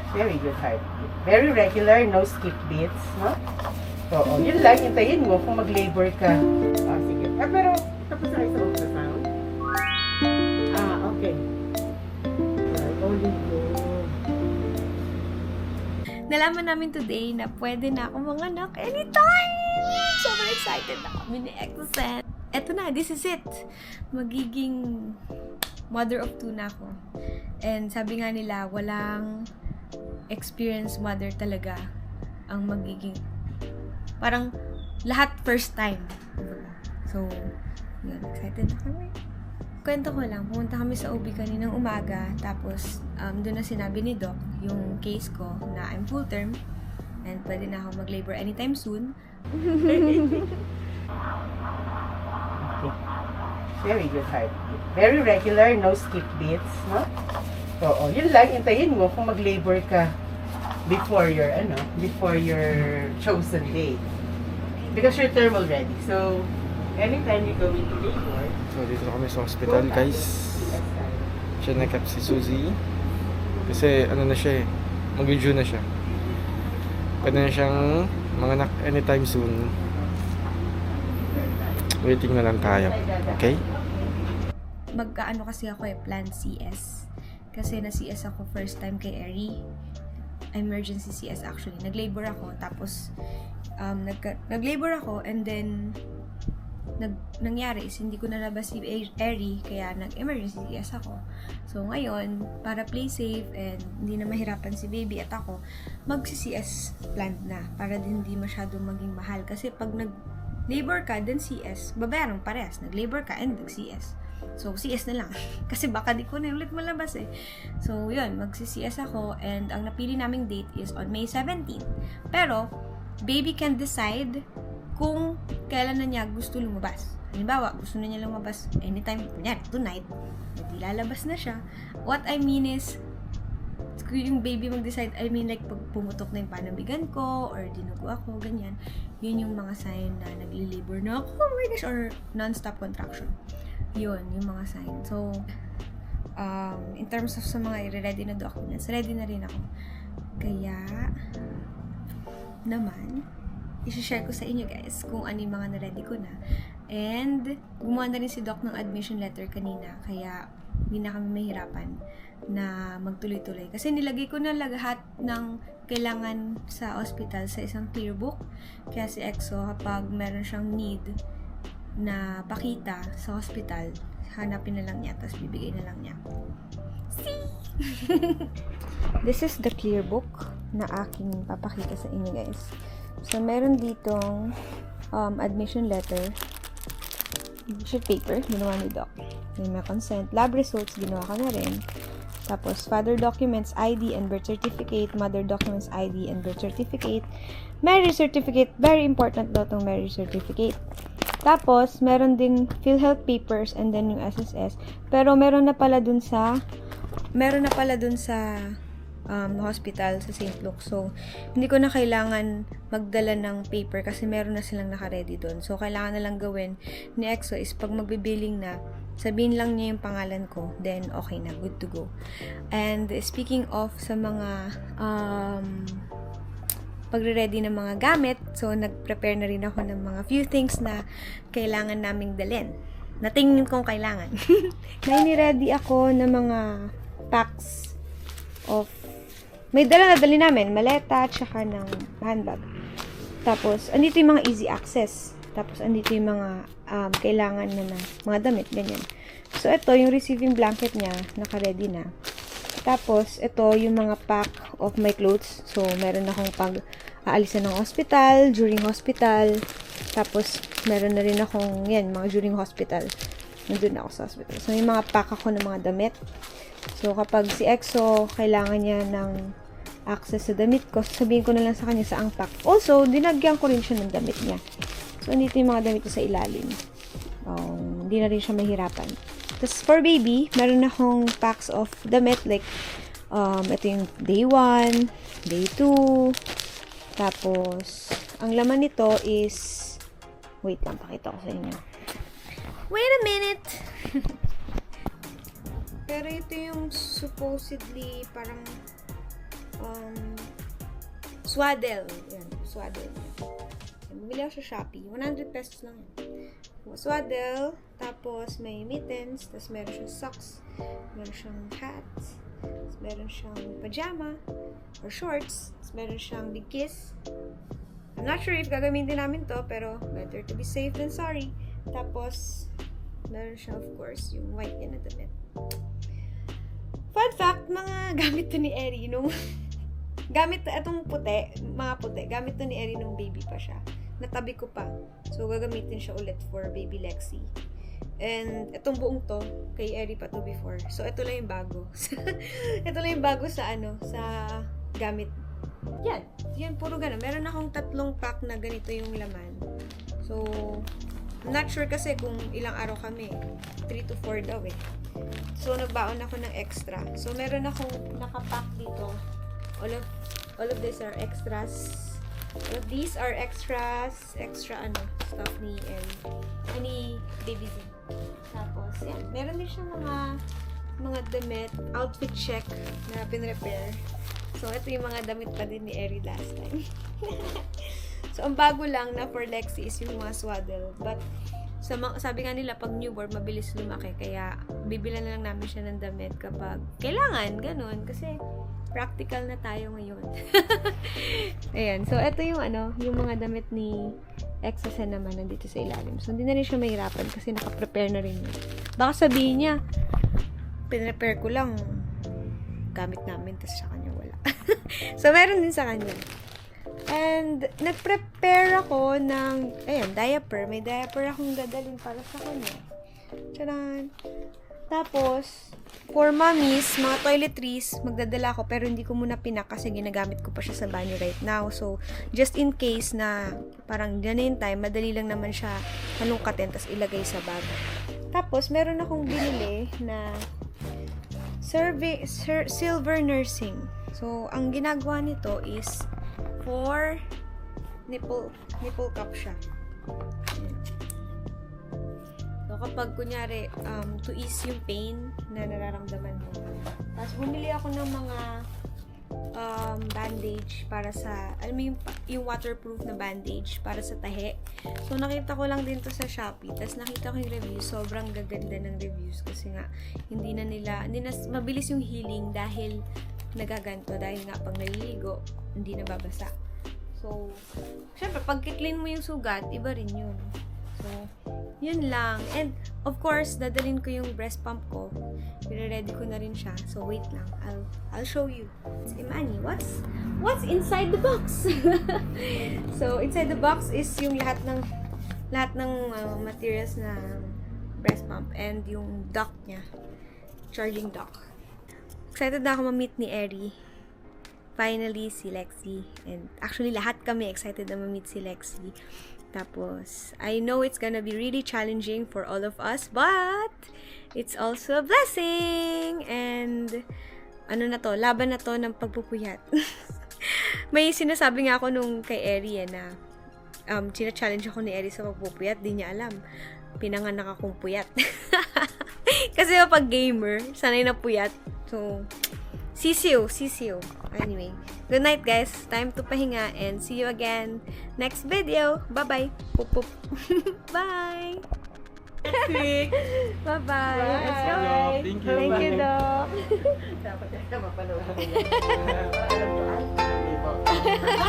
Very good heartbeat. Very regular, no skip beats, no? Oo, yun lang, hintayin mo kung mag-labor ka. Sige. Pero, tapos na kayo sa ultrasound? Okay. Only good. Nalaman namin today na pwede na akong manganak anytime! Super excited na kami ni Exen. Eto na, this is it. Magiging mother of 2 na ako. And sabi nga nila, walang experienced mother talaga ang magiging parang lahat first time. So, yun, excited na kami. Kwento ko lang, pumunta kami sa OB kaninang umaga, tapos doon na sinabi ni Doc yung case ko na I'm full term and pwede na ako mag-labor anytime soon. Very good heartbeat. Very regular, no skip beats, no? Oo, yun lang, hintayin mo kung mag-labor ka before your chosen day. Because you're term already. So, anytime you go into labor, So, dito na kami sa hospital, guys. Sinekap si Suzy. Kasi, ano na siya eh. Mag-June na siya. Pwede na siyang manganak anytime soon. Waiting na lang tayo. Okay? Mag-ano kasi ako plan CS. Kasi na-CS ako first time kay Eri. Emergency CS actually. Nag-labor ako, tapos nag-labor ako, and then nangyari is hindi ko nalabas si Eri, kaya nag-emergency CS ako. So ngayon, para play safe and hindi na mahirapan si baby at ako, mag-CS planned na para din hindi masyadong maging mahal. Kasi pag nag-labor ka, then CS, babayaran parehas. Nag-labor ka and nag-CS. So, CS na lang. Kasi baka di ko na ulit malabas eh. So, yun, magsi-CS ako, and ang napili naming date is on May 17. Pero, baby can decide kung kailan na niya gusto lumabas. Halimbawa, gusto na niya lumabas anytime, kunyari, tonight, hindi lalabas na siya. What I mean is, kung yung baby mag-decide, I mean like, pag pumutok na yung panabigan ko, or dinugo ako, ganyan, yun yung mga sign na nagli-labor na ako, oh my gosh, or non-stop contraction. Yun, yung mga sign. So, in terms of sa mga i-ready na documents, ready na rin ako. Kaya, naman, isi-share ko sa inyo guys kung ano yung mga na-ready ko na. And, gumawa na rin si Doc ng admission letter kanina, kaya hindi na kami mahirapan na magtuloy-tuloy. Kasi nilagay ko na lahat ng kailangan sa hospital sa isang clear book. Kaya si Exo, kapag meron siyang need na pakita sa hospital, hanapin na lang niya, tapos bibigay na lang niya. See? This is the clear book na aking papakita sa inyo guys. So, meron ditong admission letter, sheet paper, ginawa ni Doc. May consent, lab results, ginawa ko na rin. Tapos, father documents, ID and birth certificate, mother documents, ID and birth certificate, marriage certificate, very important daw itong marriage certificate. Tapos, meron ding PhilHealth papers and then yung SSS. Pero meron na pala dun sa hospital sa St. Luke. So, hindi ko na kailangan magdala ng paper kasi meron na silang naka-ready dun. So, kailangan na lang gawin ni Exo is pag magbibiling na, sabihin lang niya yung pangalan ko, then okay na, good to go. And speaking of sa mga pagre-ready ng mga gamit, so nag-prepare na rin ako ng mga few things na kailangan naming dalhin. Natingin kong kailangan. Nai-ready ako ng mga packs of, may dala-dali namin, maleta, tsaka ng handbag. Tapos, andito yung mga easy access. Tapos, andito yung mga kailangan na mga damit, ganyan. So, ito, yung receiving blanket niya, naka-ready na. Tapos, ito, yung mga pack of my clothes. So, meron akong pag-aalisan ng hospital, during hospital. Tapos, meron na rin akong, yan, mga during hospital. Nandun ako sa hospital. So, may mga pack ako ng mga damit. So, kapag si Exo, kailangan niya ng access sa damit ko, sabihin ko na lang sa kanya sa ang pack. Also, dinagyan ko rin siya ng damit niya. So, andito yung mga damit ko sa ilalim. Hindi na rin siya mahirapan. Tapos, for baby, meron akong packs of damit. Like, ito yung day 1, day 2. Tapos, ang laman nito is, wait lang, pakita ko sa inyo. Wait a minute! Pero ito yung supposedly parang Swaddle. Yan, swaddle. Bumili ako sa Shopee. 100 pesos lang yan. Swaddle, tapos may mittens, tapos meron siyang socks, meron siyang hats, tapos meron siyang pajama, or shorts, tapos meron siyang big kiss. I'm not sure if gagamitin namin to, pero better to be safe than sorry. Tapos, meron siyang, of course, yung white niya na damit. Fun fact, mga gamit to ni Eri nung gamit itong puti, mga puti, gamit to ni Eri nung baby pa siya. Natabi ko pa. So, gagamitin siya ulit for baby Lexi. And, itong buong to, kay Eri pa to before. So, ito lang yung bago. Ito lang yung bago sa sa gamit. Yan. Yan, puro ganun. Meron akong 3 pack na ganito yung laman. So, I'm not sure kasi kung ilang araw kami. 3 to 4 daw eh. So, nagbaon ako ng extra. So, meron akong nakapack dito. All of these are extras. All of these are extras. Extra stuff ni Baby Z. Tapos, yan. Meron din siyang mga damit, outfit check na pinrepair. So, ito yung mga damit pa din ni Eri last time. So, ang bago lang na for Lexi is yung mga swaddle. But, sabi nga nila, pag newborn, mabilis lumaki. Kaya, bibilan na lang namin siya ng damit kapag kailangan, ganun. Kasi, practical na tayo ngayon. Ayan. So, ito yung yung mga damit ni Exosen naman nandito sa ilalim. So, hindi na rin siya mahirapan kasi nakaprepare na rin yun. Baka sabihin niya, pinrepare ko lang, gamit namin, tas sa kanya wala. So, meron din sa kanya. And, nag-prepare ako ng, diaper. May diaper akong dadalhin para sa kanya. Tcharan! Tapos, for mommies, mga toiletries, magdadala ako, pero hindi ko muna pinak kasi ginagamit ko pa siya sa banyo right now. So, just in case na parang ganun time, madali lang naman siya halungkatin, tapos ilagay sa bag. Tapos, meron akong binili na silver nursing. So, ang ginagawa nito is for nipple cup siya. So, kapag kunyari, to ease yung pain na nararamdaman mo. Tapos, bumili ako ng mga bandage para sa, alam mo yung waterproof na bandage para sa tahe. So, nakita ko lang din to sa Shopee. Tapos, nakita ko yung reviews. Sobrang gaganda ng reviews kasi nga, hindi na mabilis yung healing dahil nagaganto. Dahil nga, pag naliligo, hindi na babasa. So, syempre, pag kiklin mo yung sugat, iba rin yun. So, yun lang. And, of course, dadalhin ko yung breast pump ko. Ready ko na rin siya. So, wait lang. I'll show you. Imani, what's inside the box? So, inside the box is yung lahat ng materials na breast pump and yung dock niya. Charging dock. Excited na ako ma-meet ni Eri. Finally, si Lexi. And actually, lahat kami excited na ma-meet si Lexi. Tapos, I know it's gonna be really challenging for all of us, but it's also a blessing! And, laban na to ng pagpupuyat. May sinasabi nga ako nung kay Eri na china-challenge ako ni Eri sa pagpupuyat, di niya alam. Pinanganak akong puyat. Kasi pag gamer, sanay na puyat. So, sisiw. Anyway, good night guys. Time to pahinga and see you again next video. Bye-bye. Poop poop. Bye. Next week. Bye-bye. Bye. Let's go. Thank you. Thank you, Doc. Dapat mapanood ko yan. Alam ko,